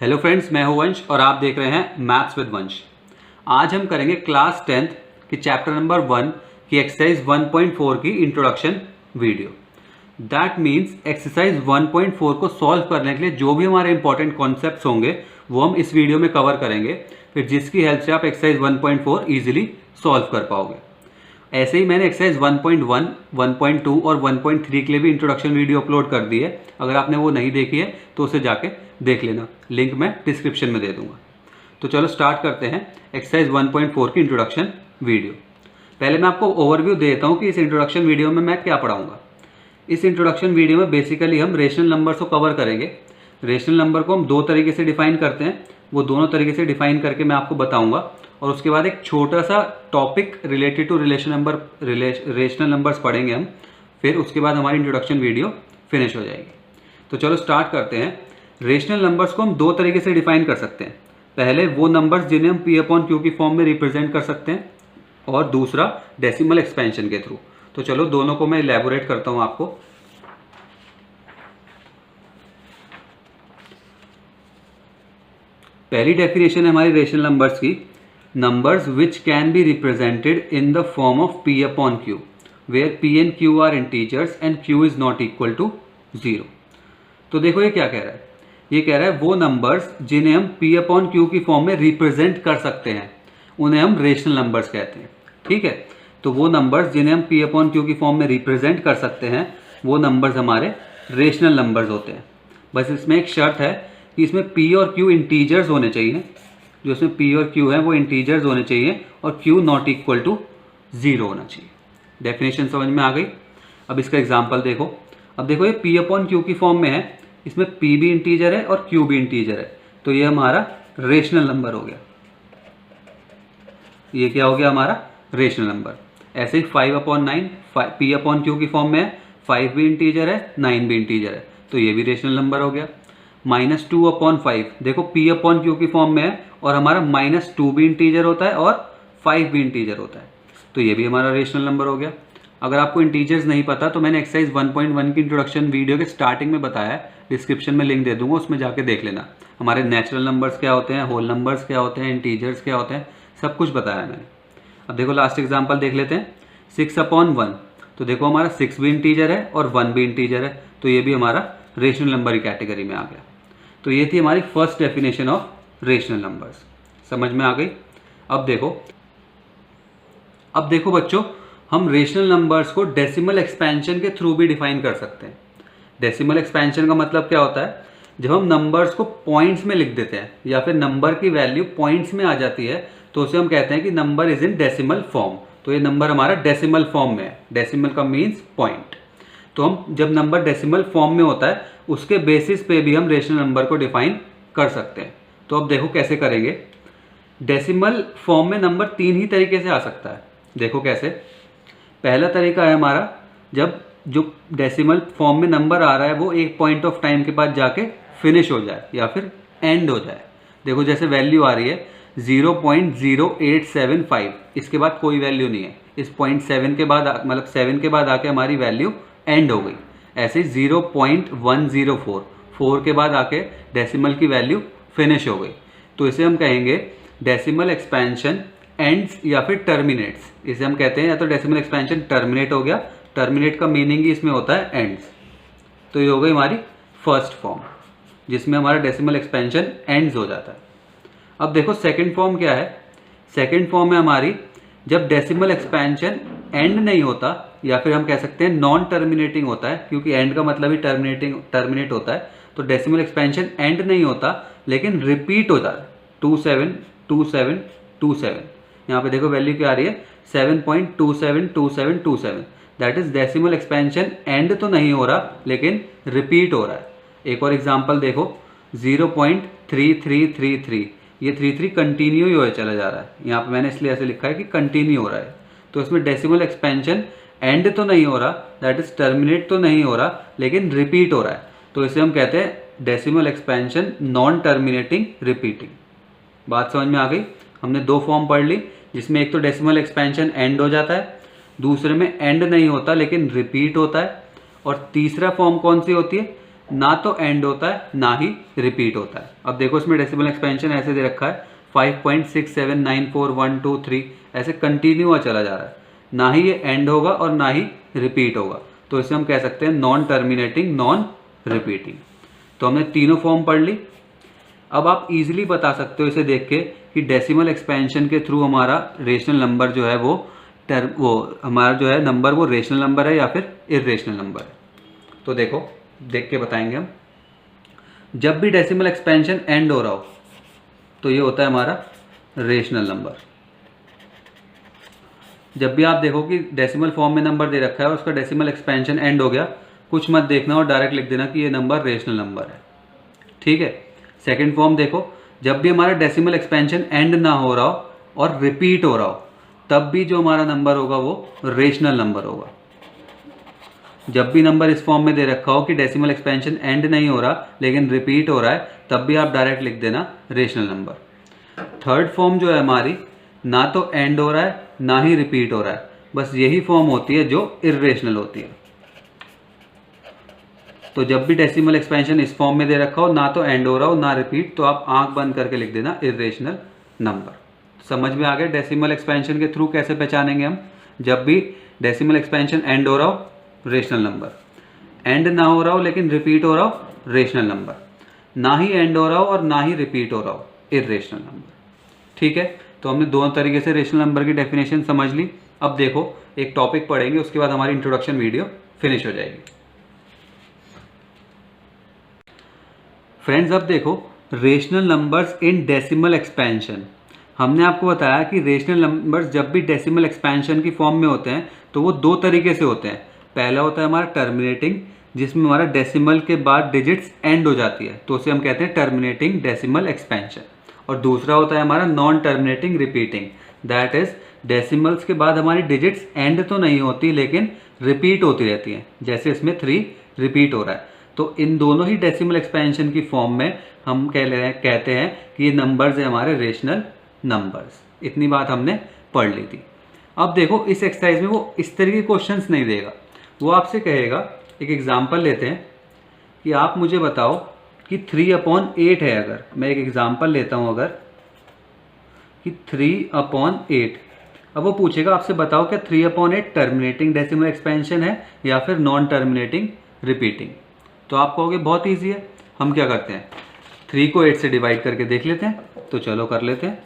Hello friends, मैं हूं वंश और आप देख रहे हैं मैथ्स विद वंश। आज हम करेंगे क्लास 10th की चैप्टर नंबर 1 की एक्सरसाइज 1.4 की introduction video. That means exercise 1.4 को सॉल्व करने के लिए जो भी हमारे इंपॉर्टेंट कॉन्सेप्ट्स होंगे वो हम इस वीडियो में कवर करेंगे, फिर जिसकी हेल्प से आप एक्सरसाइज 1.4 ईजिली सॉल्व कर पाओगे। ऐसे ही मैंने एक्सरसाइज 1.1, 1.2 और 1.3 के लिए भी इंट्रोडक्शन वीडियो अपलोड कर दी है। अगर आपने वो नहीं देखी है तो उसे जाके देख लेना, लिंक मैं डिस्क्रिप्शन में दे दूंगा। तो चलो स्टार्ट करते हैं एक्सरसाइज 1.4 की इंट्रोडक्शन वीडियो। पहले मैं आपको ओवरव्यू देता हूँ कि इस इंट्रोडक्शन वीडियो में मैं क्या पढ़ाऊँगा। इस इंट्रोडक्शन वीडियो में बेसिकली हम रेशनल नंबर्स को कवर करेंगे। रेशनल नंबर को हम दो तरीके से डिफाइन करते हैं, वो दोनों तरीके से डिफाइन करके मैं आपको बताऊँगा। और उसके बाद एक छोटा सा topic related to rational numbers पढ़ेंगे हम, फिर उसके बाद हमारी इंट्रोडक्शन वीडियो फिनिश हो जाएगी। तो चलो स्टार्ट करते हैं। रेशनल नंबर्स को हम दो तरीके से डिफाइन कर सकते हैं। पहले वो नंबर्स जिन्हें हम P/Q की फॉर्म में रिप्रेजेंट कर सकते हैं, और दूसरा डेसिमल एक्सपेंशन के थ्रू। तो चलो दोनों को मैं इलैबोरेट करता हूं आपको। पहली डेफिनेशन है हमारी रेशनल नंबर्स की, numbers which can be represented in the form of P/Q where P and Q are integers and Q is not equal to 0। तो देखो ये क्या कह रहा है, ये कह रहा है वो नंबर्स जिन्हें हम P/Q की फॉर्म में रिप्रेजेंट कर सकते हैं उन्हें हम रेशनल नंबर्स कहते हैं। ठीक है, तो वो नंबर्स जिन्हें हम P/Q की फॉर्म में रिप्रेजेंट कर सकते हैं वो नंबर्स हमारे रेशनल नंबर्स होते हैं। बस इसमें एक शर्त है कि इसमें P और Q इंटीजर्स होने चाहिए, जो इसमें P और Q है वो इंटीजर्स होने चाहिए, और Q नॉट इक्वल टू 0 होना चाहिए। डेफिनेशन समझ में आ गई। अब इसका एग्जांपल देखो। अब देखो ये P/Q की फॉर्म में है, इसमें P भी इंटीजर है और Q भी इंटीजर है, तो ये हमारा रेशनल नंबर हो गया। ये क्या हो गया हमारा रेशनल नंबर। ऐसे ही 5/9 P/Q की फॉर्म में है, 5 भी इंटीजर है, 9 भी इंटीजर है, तो ये भी रेशनल नंबर हो गया। -2/5 देखो P/Q की फॉर्म में है और हमारा -2 भी इंटीजर होता है और 5 भी इंटीजर होता है, तो ये भी हमारा रेशनल नंबर हो गया। अगर आपको इंटीजर्स नहीं पता तो मैंने एक्सरसाइज 1.1 की इंट्रोडक्शन वीडियो के स्टार्टिंग में बताया है, डिस्क्रिप्शन में लिंक दे दूंगा, उसमें जाके देख लेना। हमारे नेचुरल नंबर्स क्या होते हैं, होल नंबर्स क्या होते हैं, इंटीजर्स क्या होते हैं, सब कुछ बताया है मैंने। अब देखो लास्ट एग्जाम्पल देख लेते हैं। 6/1, तो देखो हमारा 6 भी इंटीजर है और 1 भी इंटीजर है, तो ये भी हमारा रेशनल नंबर की कैटेगरी में आ गया। तो ये थी हमारी first definition of rational numbers. समझ में आ गई। अब देखो बच्चों, हम रेशनल नंबर्स को डेसिमल एक्सपेंशन के थ्रू भी डिफाइन कर सकते हैं। डेसिमल एक्सपेंशन का मतलब क्या होता है, जब हम नंबर्स को पॉइंट्स में लिख देते हैं या फिर नंबर की वैल्यू पॉइंट्स में आ जाती है तो उसे हम कहते हैं कि number is in decimal form. तो ये नंबर हमारा डेसिमल फॉर्म में है। डेसिमल का मीन्स पॉइंट। तो हम जब नंबर डेसिमल फॉर्म में होता है उसके बेसिस पे भी हम रेशनल नंबर को डिफाइन कर सकते हैं। तो अब देखो कैसे करेंगे। डेसिमल फॉर्म में नंबर 3 ही तरीके से आ सकता है। देखो कैसे। पहला तरीका है हमारा, जब जो डेसिमल फॉर्म में नंबर आ रहा है वो एक पॉइंट ऑफ टाइम के बाद जाके फिनिश हो जाए या फिर एंड हो जाए। देखो जैसे वैल्यू आ रही है 0.0875, इसके बाद कोई वैल्यू नहीं है, इस 0.7 के बाद मतलब 7 के बाद आके हमारी वैल्यू एंड हो गई। ऐसे ही 0.104, 4 के बाद आके डेसिमल की वैल्यू फिनिश हो गई। तो इसे हम कहेंगे डेसिमल एक्सपेंशन एंड्स या फिर टर्मिनेट्स। इसे हम कहते हैं या तो डेसिमल एक्सपेंशन टर्मिनेट हो गया, टर्मिनेट का मीनिंग ही इसमें होता है एंड्स। तो ये हो गई हमारी फर्स्ट फॉर्म जिसमें हमारा डेसिमल एक्सपेंशन एंड्स हो जाता है। अब देखो सेकंड फॉर्म क्या है। सेकंड फॉर्म है हमारी जब डेसिमल एक्सपेंशन एंड नहीं होता या फिर हम कह सकते हैं नॉन टर्मिनेटिंग होता है, क्योंकि एंड का मतलब ही टर्मिनेट होता है। तो डेसिमल एक्सपेंशन एंड नहीं होता लेकिन रिपीट हो जाता है 272727। यहाँ पे देखो वैल्यू क्या आ रही है 7.272727। That is decimal expansion and तो नहीं हो रहा लेकिन रिपीट हो रहा है। एक और एग्जांपल देखो 0.3333, ये 33 कंटिन्यू ही हो चला जा रहा है। यहाँ पे मैंने इसलिए ऐसे लिखा है कि कंटिन्यू हो रहा है। तो इसमें डेसिमल एक्सपेंशन एंड तो नहीं हो रहा, दैट इज टर्मिनेट तो नहीं हो रहा लेकिन रिपीट हो रहा है, तो इसे हम कहते हैं decimal expansion non terminating repeating. बात समझ में आ गई। हमने दो फॉर्म पढ़ ली जिसमें एक तो डेसिमल एक्सपेंशन एंड हो जाता है, दूसरे में एंड नहीं होता लेकिन रिपीट होता है, और तीसरा फॉर्म कौन सी होती है ना तो एंड होता है ना ही रिपीट होता है। अब देखो इसमें डेसिमल एक्सपेंशन ऐसे दे रखा है 5.679412 ऐसे कंटिन्यू चला जा रहा है, ना ही ये एंड होगा और ना ही रिपीट होगा, तो इसे हम कह सकते हैं नॉन टर्मिनेटिंग नॉन रिपीटिंग। तो हमने तीनों फॉर्म पढ़ ली। अब आप इजीली बता सकते हो इसे देख के कि डेसिमल एक्सपेंशन के थ्रू हमारा रेशनल नंबर जो है वो हमारा जो है नंबर वो रेशनल नंबर है या फिर इर्रेशनल नंबर है। तो देखो देख के बताएंगे हम। जब भी डेसिमल एक्सपेंशन एंड हो रहा हो तो ये होता है हमारा रेशनल नंबर। जब भी आप देखो कि डेसिमल फॉर्म में नंबर दे रखा है और उसका डेसिमल एक्सपेंशन एंड हो गया, कुछ मत देखना और डायरेक्ट लिख देना कि ये नंबर रेशनल नंबर है। ठीक है। सेकंड फॉर्म देखो, जब भी हमारा डेसिमल एक्सपेंशन एंड ना हो रहा हो और रिपीट हो रहा हो, तब भी जो हमारा नंबर होगा वो रेशनल नंबर होगा। जब भी नंबर इस फॉर्म में दे रखा हो कि डेसिमल एक्सपेंशन एंड नहीं हो रहा लेकिन रिपीट हो रहा है, तब भी आप डायरेक्ट लिख देना रेशनल नंबर। थर्ड फॉर्म जो है हमारी, ना तो एंड हो रहा है ना ही रिपीट हो रहा है, बस यही फॉर्म होती है जो इर्रेशनल होती है। तो जब भी डेसिमल एक्सपेंशन इस फॉर्म में दे रखा हो, ना तो एंड हो रहा हो ना रिपीट, तो आप आंख बंद करके लिख देना इर्रेशनल नंबर। समझ में आ गया डेसिमल एक्सपेंशन के थ्रू कैसे पहचानेंगे हम। जब भी डेसिमल एक्सपेंशन एंड हो रहा हो रेशनल नंबर, एंड ना हो रहा हो लेकिन रिपीट हो रहा हो रेशनल नंबर, ना ही एंड हो रहा हो और ना ही रिपीट हो रहा हो इर्रेशनल नंबर। ठीक है। तो हमने दोनों तरीके से रेशनल नंबर की डेफिनेशन समझ ली। अब देखो एक टॉपिक पढ़ेंगे, उसके बाद हमारी इंट्रोडक्शन वीडियो फिनिश हो जाएगी। फ्रेंड्स अब देखो rational numbers in decimal expansion. हमने आपको बताया कि रेशनल नंबर्स जब भी डेसिमल एक्सपेंशन की फॉर्म में होते हैं तो वो दो तरीके से होते हैं। पहला होता है हमारा टर्मिनेटिंग, जिसमें हमारा डेसिमल के बाद डिजिट्स एंड हो जाती है, तो उसे हम कहते हैं टर्मिनेटिंग डेसिमल एक्सपेंशन। और दूसरा होता है हमारा non terminating repeating, that is decimals के बाद हमारी डिजिट्स एंड तो नहीं होती लेकिन रिपीट होती रहती हैं, जैसे इसमें 3 रिपीट हो रहा है। तो इन दोनों ही डेसिमल एक्सपेंशन की फॉर्म में हम कहते हैं कि ये नंबर्स है हमारे रेशनल नंबर्स। इतनी बात हमने पढ़ ली थी। अब देखो इस एक्सरसाइज में वो इस तरह के क्वेश्चंस नहीं देगा, वो आपसे कहेगा, एक एग्जांपल लेते हैं कि आप मुझे बताओ कि 3/8 है। अगर मैं एक एग्जांपल लेता हूं अगर कि 3/8, अब वो पूछेगा आपसे बताओ क्या 3/8 टर्मिनेटिंग डेसिमल एक्सपेंशन है या फिर नॉन टर्मिनेटिंग रिपीटिंग। तो आप कहोगे बहुत ईजी है, हम क्या करते हैं 3 को 8 से डिवाइड करके देख लेते हैं। तो चलो कर लेते हैं,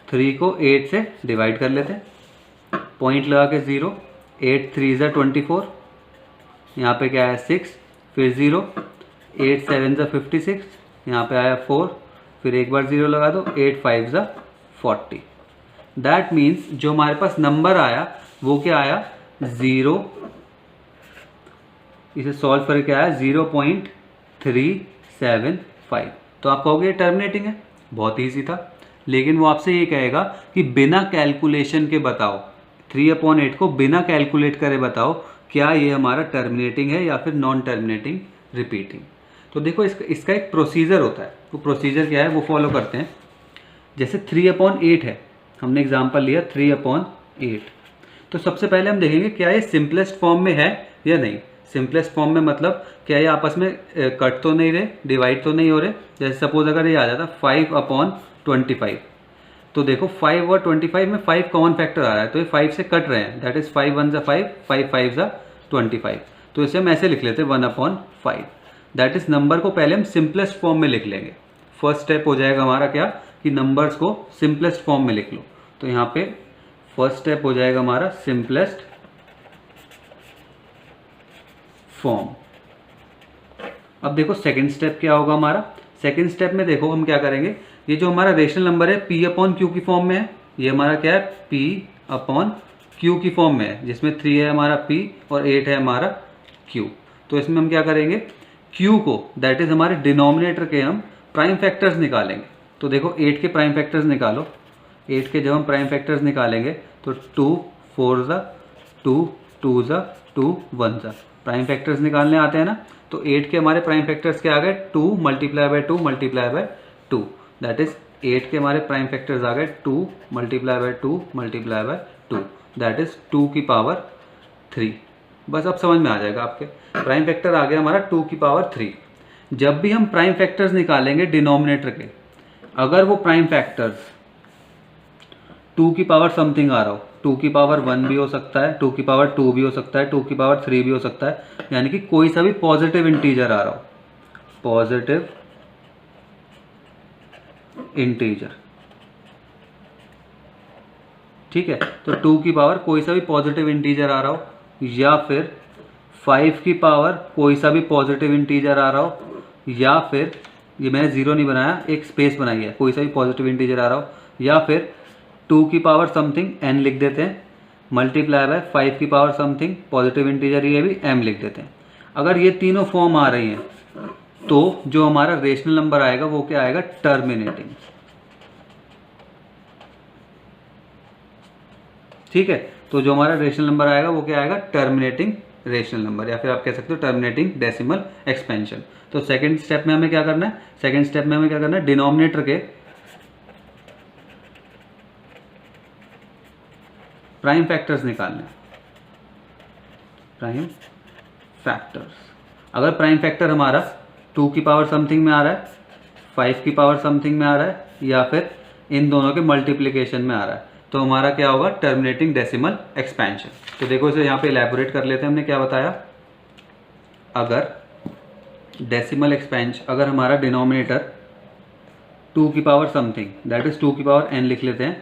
3 को 8 से डिवाइड कर लेते हैं, पॉइंट लगा के 0, 8 3 ज़ा 24, यहाँ पे क्या है 6, फिर 0, 8 7 ज़ा 56, यहाँ पे आया 4, फिर एक बार 0 लगा दो, 8 5 ज़ा 40। दैट मीन्स जो हमारे पास नंबर आया वो क्या आया 0, इसे सॉल्व करके आया 0.375। तो आप कहोगे टर्मिनेटिंग है, बहुत ईजी था। लेकिन वो आपसे ये कहेगा कि बिना कैलकुलेशन के बताओ, 3/8 को बिना कैलकुलेट करे बताओ क्या ये हमारा टर्मिनेटिंग है या फिर नॉन टर्मिनेटिंग रिपीटिंग। तो देखो इसका एक प्रोसीजर होता है, वो प्रोसीजर क्या है वो फॉलो करते हैं। जैसे 3/8 है, हमने एग्जांपल लिया 3/8, तो सबसे पहले हम देखेंगे क्या ये सिंपलेस्ट फॉर्म में है या नहीं। सिंपलेस्ट फॉर्म में मतलब क्या ये आपस में कट तो नहीं रहे, डिवाइड तो नहीं हो रहे। जैसे सपोज अगर ये आ जाता 5/25, तो देखो 5 और 25 में 5 कॉमन फैक्टर आ रहा है, तो ये 5 से कट रहे हैं, दैट इज 5 1 ज़ा 5, 5 5 ज़ा 25। तो इसे हम ऐसे लिख लेते हैं 1/5, दैट इज नंबर को पहले हम सिंपलेस्ट फॉर्म में लिख लेंगे। फर्स्ट स्टेप हो जाएगा हमारा क्या कि नंबर्स को सिंपलेस्ट फॉर्म में लिख लो। तो यहाँ पे फर्स्ट स्टेप हो जाएगा हमारा सिंपलेस्ट फॉर्म। अब देखो सेकंड स्टेप क्या होगा हमारा। सेकंड स्टेप में देखो हम क्या करेंगे, ये जो हमारा रेशनल नंबर है P/Q की फॉर्म में है, ये हमारा क्या है P/Q की फॉर्म में है, जिसमें 3 है हमारा P और 8 है हमारा Q। तो इसमें हम क्या करेंगे Q को, दैट इज हमारे डिनोमिनेटर के हम प्राइम फैक्टर्स निकालेंगे। तो देखो 8 के प्राइम फैक्टर्स निकालो, 8 के जब हम प्राइम फैक्टर्स निकालेंगे तो 2 4 ज़ा 2, 2 ज़ा 2, 1 ज़ा प्राइम फैक्टर्स निकालने आते हैं ना। तो 8 के हमारे प्राइम फैक्टर्स क्या आ गए 2 × 2 × 2, दैट इज 8 के हमारे प्राइम फैक्टर्स आ गए 2 × 2 × 2, दैट इज 2 की पावर 3। बस अब समझ में आ जाएगा आपके, प्राइम फैक्टर आ गया हमारा 2 की पावर 3। जब भी हम प्राइम फैक्टर्स निकालेंगे डिनोमिनेटर के, अगर वो प्राइम फैक्टर्स 2 की पावर समथिंग आ रहा हो, 2 की पावर 1 भी हो सकता है, 2 की पावर 2 भी हो सकता है, 2 की पावर 3 भी हो सकता है, यानी कि कोई सा भी पॉजिटिव इंटीजर आ रहा हो, पॉजिटिव इंटीजर, ठीक है। तो 2 की पावर कोई सा भी पॉजिटिव इंटीजर आ रहा हो, या फिर 5 की पावर कोई सा भी पॉजिटिव इंटीजर आ रहा हो, या फिर ये मैंने जीरो नहीं बनाया, एक स्पेस बनाई है, कोई सा भी पॉजिटिव इंटीजर आ रहा हो, या फिर 2 की पावर समथिंग n लिख देते हैं, मल्टीप्लाई बाय 5 की पावर समथिंग पॉजिटिव इंटीजर ये भी m लिख देते हैं। अगर ये तीनों फॉर्म आ रही हैं तो जो हमारा रेशनल नंबर आएगा वो क्या आएगा, टर्मिनेटिंग, ठीक है। तो जो हमारा रेशनल नंबर आएगा वो क्या आएगा, टर्मिनेटिंग रेशनल नंबर, या फिर आप कह सकते हो टर्मिनेटिंग डेसिमल एक्सपेंशन। तो सेकंड स्टेप में हमें क्या करना है, सेकंड स्टेप में हमें क्या करना है, डिनोमिनेटर के प्राइम फैक्टर्स निकालने हैं, प्राइम फैक्टर्स। अगर प्राइम फैक्टर हमारा 2 की पावर समथिंग में आ रहा है, 5 की पावर समथिंग में आ रहा है, या फिर इन दोनों के मल्टीप्लिकेशन में आ रहा है, तो हमारा क्या होगा, टर्मिनेटिंग डेसिमल एक्सपेंशन। तो देखो इसे यहाँ पे इलेबोरेट कर लेते हैं, हमने क्या बताया, अगर डेसिमल एक्सपेंशन, अगर हमारा डिनोमिनेटर 2 की पावर समथिंग, दैट इज 2 की पावर n लिख लेते हैं,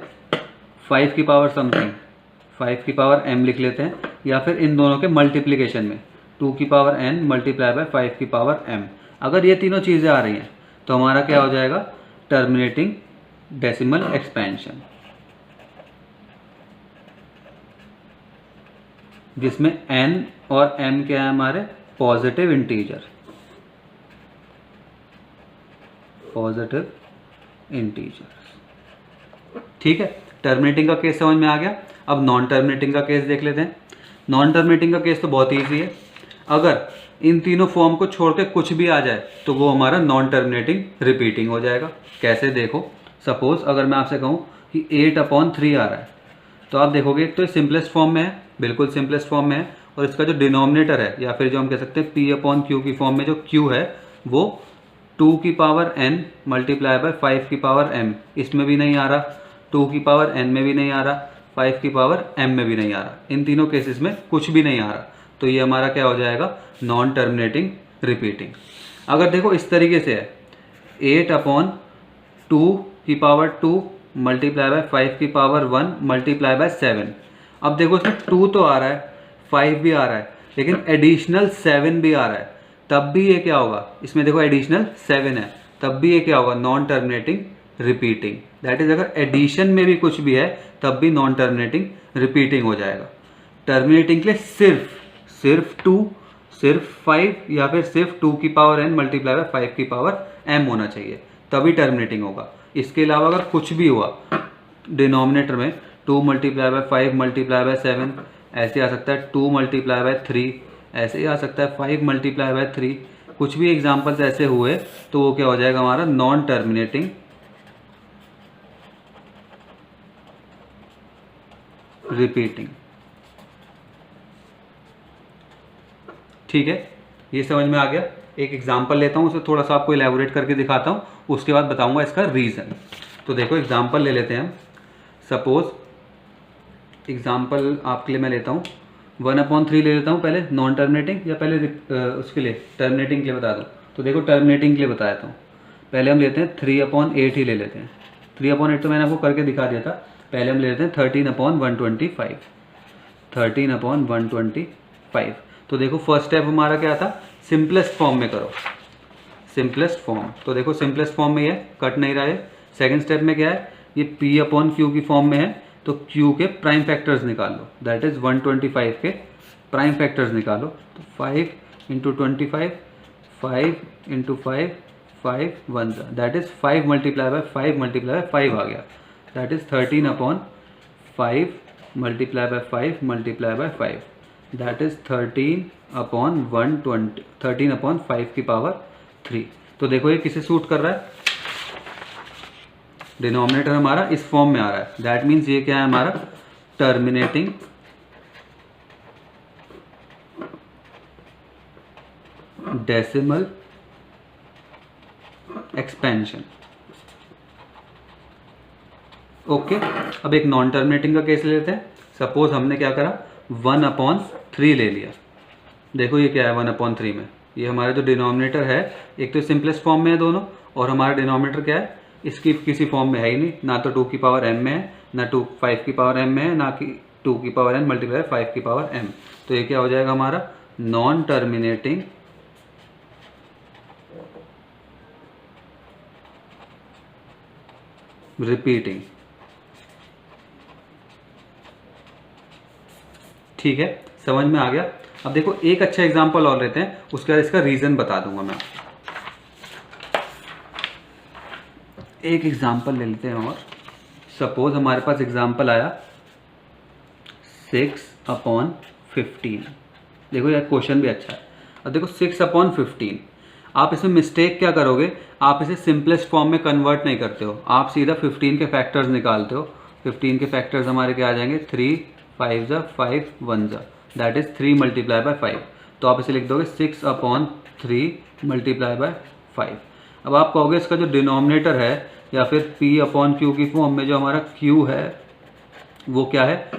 5 की पावर समथिंग 5 की पावर m लिख लेते हैं, या फिर इन दोनों के मल्टीप्लिकेशन में 2 की पावर n मल्टीप्लाई बाय 5 की पावर m, अगर ये तीनों चीज़ें आ रही हैं तो हमारा क्या हो जाएगा, टर्मिनेटिंग डेसिमल एक्सपेंशन, जिसमें n और m क्या है हमारे, पॉजिटिव इंटीजर, पॉजिटिव इंटीजर, ठीक है। टर्मिनेटिंग का केस समझ में आ गया। अब नॉन टर्मिनेटिंग का केस देख लेते हैं। नॉन टर्मिनेटिंग का केस तो बहुत ईजी है, अगर इन तीनों फॉर्म को छोड़ के कुछ भी आ जाए तो वो हमारा नॉन टर्मिनेटिंग रिपीटिंग हो जाएगा। कैसे, देखो सपोज अगर मैं आपसे कहूँ कि 8/3 आ रहा है, तो आप देखोगे एक तो सिंपलेस्ट फॉर्म में है, बिल्कुल सिंपलेस्ट फॉर्म में है, और इसका जो डिनोमिनेटर है या फिर जो हम कह सकते हैं P/Q की फॉर्म में जो Q है वो 2 की पावर n मल्टीप्लाई बाय 5 की पावर m, इसमें भी नहीं आ रहा, 2 की पावर n में भी नहीं आ रहा, 5 की पावर m में भी नहीं आ रहा, इन तीनों केसेस में कुछ भी नहीं आ रहा, तो ये हमारा क्या हो जाएगा, नॉन टर्मिनेटिंग रिपीटिंग। अगर देखो इस तरीके से है, 8/2 की पावर 2 मल्टीप्लाई बाय 5 की पावर 1 मल्टीप्लाई बाय 7। अब देखो इसमें 2 तो आ रहा है, 5 भी आ रहा है, लेकिन एडिशनल 7 भी आ रहा है, तब भी ये क्या होगा, इसमें देखो एडिशनल 7 है, तब भी ये क्या होगा, non terminating repeating. That is अगर एडिशन में भी कुछ भी है तब भी नॉन टर्मिनेटिंग रिपीटिंग हो जाएगा। टर्मिनेटिंग के लिए सिर्फ 2, सिर्फ 5 या फिर सिर्फ 2 की पावर n मल्टीप्लाई बाय 5 की पावर m होना चाहिए, तभी टर्मिनेटिंग होगा। इसके अलावा अगर कुछ भी हुआ डिनोमिनेटर में 2 मल्टीप्लाई बाय 5 मल्टीप्लाई बाय 7, ऐसे आ सकता है 2 मल्टीप्लाई बाय 3, ऐसे ही आ सकता है 5 मल्टीप्लाई बाय 3, कुछ भी एग्जाम्पल्स ऐसे हुए तो वो क्या हो जाएगा हमारा, नॉन टर्मिनेटिंग रिपीटिंग। ठीक है, ये समझ में आ गया। एक एग्जाम्पल लेता हूँ, उसे थोड़ा सा आपको इलेबोरेट करके दिखाता हूँ, उसके बाद बताऊंगा इसका रीज़न। तो देखो एग्जाम्पल ले लेते हैं हम। सपोज एग्जाम्पल आपके लिए मैं लेता हूँ 1/3 ले लेता हूँ पहले, नॉन टर्मिनेटिंग, या पहले उसके लिए टर्मिनेटिंग के लिए बता दूँ। तो देखो टर्मिनेटिंग के लिए बता देता हूँ। पहले हम लेते हैं 3/8 ही ले लेते हैं। 3/8 तो मैंने आपको करके दिखा दिया था। पहले हम ले लेते हैं 13/125, 13/125। तो देखो फर्स्ट स्टेप हमारा क्या था, सिंपलेस्ट फॉर्म में करो, सिंपलेस्ट फॉर्म। तो देखो सिंपलेस्ट फॉर्म में ये कट नहीं रहा है। सेकंड स्टेप में क्या है, ये P/Q की फॉर्म में है, तो Q के प्राइम फैक्टर्स निकाल लो, दैट इज 125 के प्राइम फैक्टर्स निकालो। तो 5 × 25, 5 × 5, 5 1 that is 5 multiply by 5 multiply by 5 आ गया, that is 13/5 multiply by 5 multiply by 5, that is 13/120, 13/5 की पावर 3। तो देखो ये किसे सूट कर रहा है, डिनोमिनेटर हमारा इस फॉर्म में आ रहा है, दैट मीन्स ये क्या है हमारा, टर्मिनेटिंग डेसिमल एक्सपेंशन। ओके, अब एक नॉन टर्मिनेटिंग का केस लेते हैं। सपोज हमने क्या करा, 1/3 ले लिया। देखो ये क्या है 1/3 में, ये हमारा जो डिनोमिनेटर है, एक तो सिंपलेस्ट फॉर्म में है दोनों, और हमारा डिनोमिनेटर क्या है, इसकी किसी फॉर्म में है ही नहीं, ना तो 2 की पावर m में है, ना 5 की पावर m में है, ना कि 2 की पावर n मल्टीप्लाई 5 की पावर m। तो ये क्या हो जाएगा हमारा नॉन टर्मिनेटिंग रिपीटिंग। ठीक है, समझ में आ गया। अब देखो एक अच्छा एग्जांपल और लेते हैं, उसके बाद इसका रीजन बता दूंगा मैं। एक एग्जांपल ले लेते हैं और सपोज हमारे पास एग्जांपल आया 6/15। देखो यार क्वेश्चन भी अच्छा है। अब देखो 6/15, आप इसमें मिस्टेक क्या करोगे, आप इसे सिंपलेस्ट फॉर्म में कन्वर्ट नहीं करते हो, आप सीधा 15 के फैक्टर्स निकालते हो। 15 के फैक्टर्स हमारे क्या आ जाएंगे, 3 5 5 1 दैट इज 3 मल्टीप्लाई बाय 5। तो आप इसे लिख दोगे 6/3 मल्टीप्लाई बाय 5। अब आप कहोगे इसका जो डिनोमिनेटर है या फिर P/Q की फॉर्म में जो हमारा Q है वो क्या है,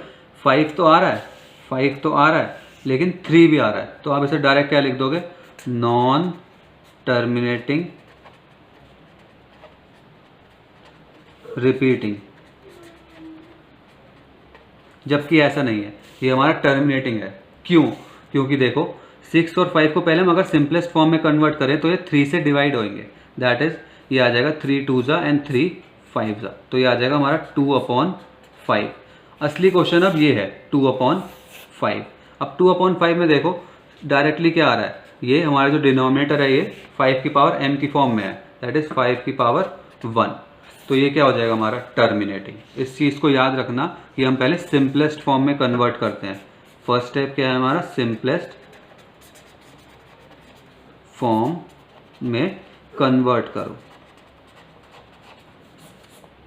5 तो आ रहा है, 5 तो आ रहा है, लेकिन 3 भी आ रहा है। तो आप इसे डायरेक्ट क्या लिख दोगे, नॉन टर्मिनेटिंग रिपीटिंग। जबकि ऐसा नहीं है, ये हमारा टर्मिनेटिंग है। क्यों, क्योंकि देखो 6 और 5 को पहले हम अगर सिंपलेस्ट फॉर्म में कन्वर्ट करें तो ये 3 से डिवाइड होंगे, दैट इज ये आ जाएगा 3 2 एंड 3 5। तो ये आ जाएगा हमारा 2/5। असली क्वेश्चन अब ये है 2/5। अब 2/5 में देखो डायरेक्टली क्या आ रहा है, ये हमारा जो डिनोमिनेटर है ये 5 की पावर m की फॉर्म में है, दैट इज 5 की पावर 1। तो ये क्या हो जाएगा हमारा टर्मिनेटिंग। इस चीज़ को याद रखना कि हम पहले सिंपलेस्ट फॉर्म में कन्वर्ट करते हैं। फर्स्ट स्टेप क्या है हमारा, सिंपलेस्ट फॉर्म में कन्वर्ट करो।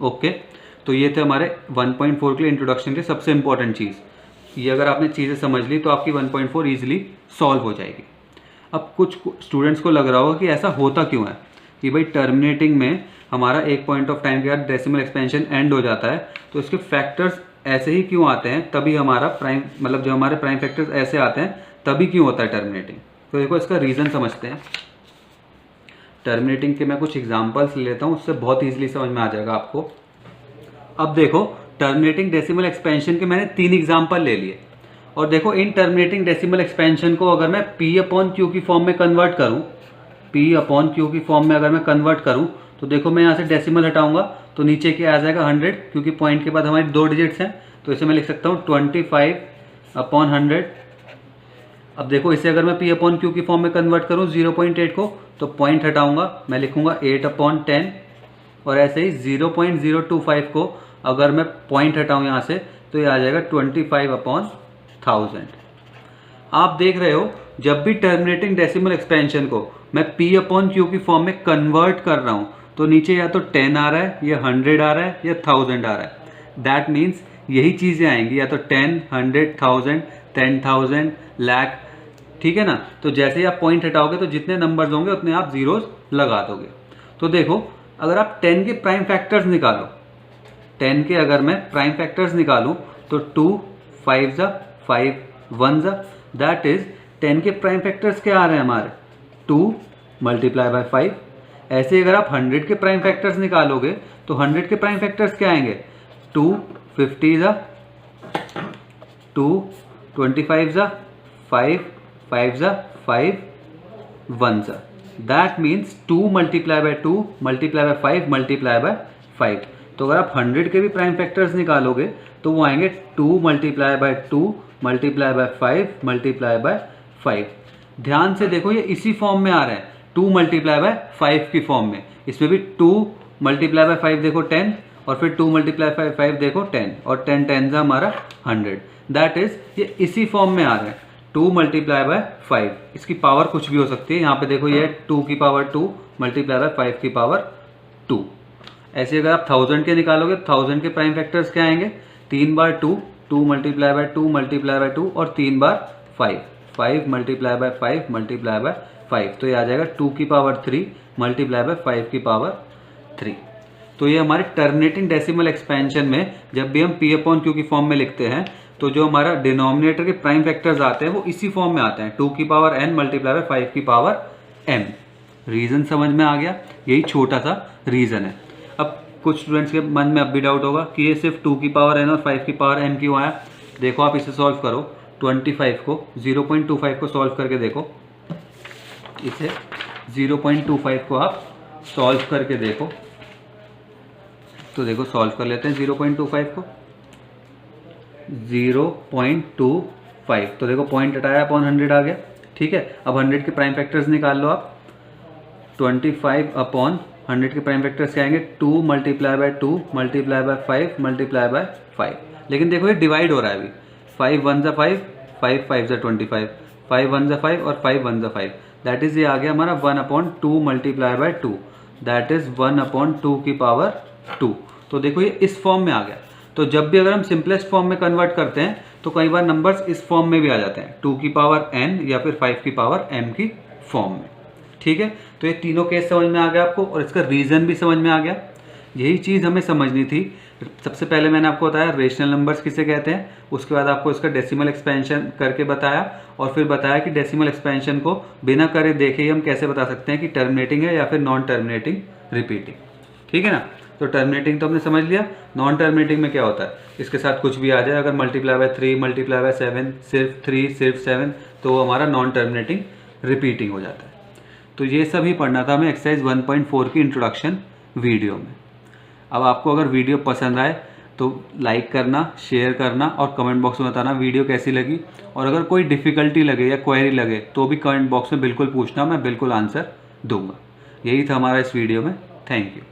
ओके, तो ये थे हमारे 1.4 के लिए इंट्रोडक्शन के सबसे इंपॉर्टेंट चीज़। ये अगर आपने चीज़ें समझ ली तो आपकी 1.4 ईजिली सॉल्व हो जाएगी। अब कुछ स्टूडेंट्स को लग रहा होगा कि ऐसा होता क्यों है कि भाई टर्मिनेटिंग में हमारा एक पॉइंट ऑफ टाइम के बाद डेसिमल एक्सपेंशन एंड हो जाता है, तो इसके फैक्टर्स ऐसे ही क्यों आते हैं, तभी हमारा प्राइम मतलब जो हमारे प्राइम फैक्टर्स ऐसे आते हैं तभी क्यों होता है टर्मिनेटिंग। तो देखो इसका रीज़न समझते हैं। टर्मिनेटिंग के मैं कुछ एग्जांपल्स ले लेता हूँ, उससे बहुत ईजिली समझ में आ जाएगा आपको। अब देखो टर्मिनेटिंग डेसिमल एक्सपेंशन के मैंने 3 एग्जाम्पल ले लिए, और देखो इन टर्मिनेटिंग डेसिमल एक्सपेंशन को अगर मैं P/Q की फॉर्म में कन्वर्ट करूँ, P/Q की फॉर्म में अगर मैं कन्वर्ट करूँ तो देखो मैं यहाँ से डेसिमल हटाऊंगा तो नीचे क्या आ जाएगा 100, क्योंकि पॉइंट के बाद हमारी 2 डिजिट्स हैं, तो इसे मैं लिख सकता हूँ 25/100। अब देखो इसे अगर मैं P/Q की फॉर्म में कन्वर्ट करूँ 0.8 को, तो पॉइंट हटाऊंगा, मैं लिखूंगा 8/10, और ऐसे ही 0.025 को अगर मैं पॉइंट हटाऊँ यहाँ से तो ये आ जाएगा 25/1000। आप देख रहे हो जब भी टर्मिनेटिंग डेसिमल एक्सपेंशन को मैं P/Q की फॉर्म में कन्वर्ट कर रहा हूँ तो नीचे या तो 10 आ रहा है, या 100 आ रहा है, या 1000 आ रहा है। दैट मीन्स यही चीज़ें आएंगी, या तो 10, 100, 1000, 10,000, लाख। ठीक है ना। तो जैसे ही आप पॉइंट हटाओगे तो जितने नंबर्स होंगे उतने आप जीरोस लगा दोगे। तो देखो अगर आप 10 के प्राइम फैक्टर्स निकालो, 10 के अगर मैं प्राइम फैक्टर्स निकालूं तो 2 5 5 1 दैट इज 10 के प्राइम फैक्टर्स क्या आ रहे हैं हमारे 2 मल्टीप्लाई बाय 5। ऐसे ही अगर आप 100 के प्राइम फैक्टर्स निकालोगे तो 100 के प्राइम फैक्टर्स क्या आएंगे 2 50 2 25 5 5 5 1 that means 2 multiply by 2 multiply by 5 multiply by 5। तो अगर आप 100 के भी प्राइम फैक्टर्स निकालोगे तो वो आएंगे 2 multiply by 2 multiply by 5 multiply by 5। ध्यान से देखो ये इसी फॉर्म में आ रहा है 2 मल्टीप्लाई बाय 5 की फॉर्म में। इसमें भी 2 मल्टीप्लाई बाय 5 देखो 10, और फिर 2 मल्टीप्लाई बाय 5 देखो 10, और 10 10 हमारा 100। दैट इज ये इसी फॉर्म में आ रहा है 2 मल्टीप्लाई बाय 5। इसकी पावर कुछ भी हो सकती है। यहाँ पे देखो ये 2 की पावर 2 मल्टीप्लाई बाय 5 की पावर 2। ऐसे अगर आप 1000 के निकालोगे 1000 के प्राइम फैक्टर्स क्या आएंगे 3 बार 2 2 मल्टीप्लाई बाय 2 मल्टीप्लाई बाय 2 और 3 बार 5 5 मल्टीप्लाई बाय 5 मल्टीप्लाई बाय 5, तो ये आ जाएगा 2 की पावर 3 मल्टीप्लाई बाय 5 की पावर 3। तो ये हमारे टर्मिनेटिंग डेसिमल एक्सपेंशन में जब भी हम p अपॉन q की फॉर्म में लिखते हैं तो जो हमारा डिनोमिनेटर के प्राइम फैक्टर्स आते हैं वो इसी फॉर्म में आते हैं, 2 की पावर n मल्टीप्लाई बाय 5 की पावर m। रीज़न समझ में आ गया, यही छोटा सा रीज़न है। अब कुछ स्टूडेंट्स के मन में अब भी डाउट होगा कि ये सिर्फ 2 की पावर n और 5 की पावर m क्यों आया। देखो आप इसे सॉल्व करो, 25 को 0.25 को सॉल्व करके देखो, इसे 0.25 को आप सॉल्व करके देखो। तो देखो सॉल्व कर लेते हैं 0.25 को, 0.25, तो देखो पॉइंट हटाया अपॉन 100 आ गया। ठीक है, अब 100 के प्राइम फैक्टर्स निकाल लो आप। 25 अपॉन 100 के प्राइम फैक्टर्स क्या आएंगे, 2 multiply by 2 multiply by 5 multiply by 5। लेकिन देखो ये डिवाइड हो रहा है अभी, 5 1 जा 5, 5 5 जा 25, 5 1 जा 5 और 5 1 जा 5, दैट इज ये आ गया हमारा 1 upon 2 multiply by 2, that is 1 upon 2 की पावर 2। तो देखो ये इस फॉर्म में आ गया। तो जब भी अगर हम सिंपलेस्ट फॉर्म में कन्वर्ट करते हैं तो कई बार नंबर्स इस फॉर्म में भी आ जाते हैं, 2 की पावर n या फिर 5 की पावर m की फॉर्म में। ठीक है, तो ये तीनों केस समझ में आ गया आपको और इसका रीज़न भी समझ में आ गया। यही चीज़ हमें समझनी थी। सबसे पहले मैंने आपको बताया रेशनल नंबर्स किसे कहते हैं, उसके बाद आपको इसका डेसिमल एक्सपेंशन करके बताया और फिर बताया कि डेसिमल एक्सपेंशन को बिना करे देखे ही हम कैसे बता सकते हैं कि टर्मिनेटिंग है या फिर नॉन टर्मिनेटिंग रिपीटिंग। ठीक है ना, तो टर्मिनेटिंग तो हमने समझ लिया। नॉन टर्मिनेटिंग में क्या होता है, इसके साथ कुछ भी आ जाए, अगर मल्टीप्लाई बाय 3 मल्टीप्लाई बाय 7 सिर्फ 3 सिर्फ 7 तो हमारा नॉन टर्मिनेटिंग रिपीटिंग हो जाता है। तो ये सब ही पढ़ना था हमें एक्सरसाइज 1.4 की इंट्रोडक्शन वीडियो में। अब आपको अगर वीडियो पसंद आए तो लाइक करना, शेयर करना और कमेंट बॉक्स में बताना वीडियो कैसी लगी। और अगर कोई डिफ़िकल्टी लगे या क्वेरी लगे तो भी कमेंट बॉक्स में बिल्कुल पूछना, मैं बिल्कुल आंसर दूंगा। यही था हमारा इस वीडियो में। Thank you.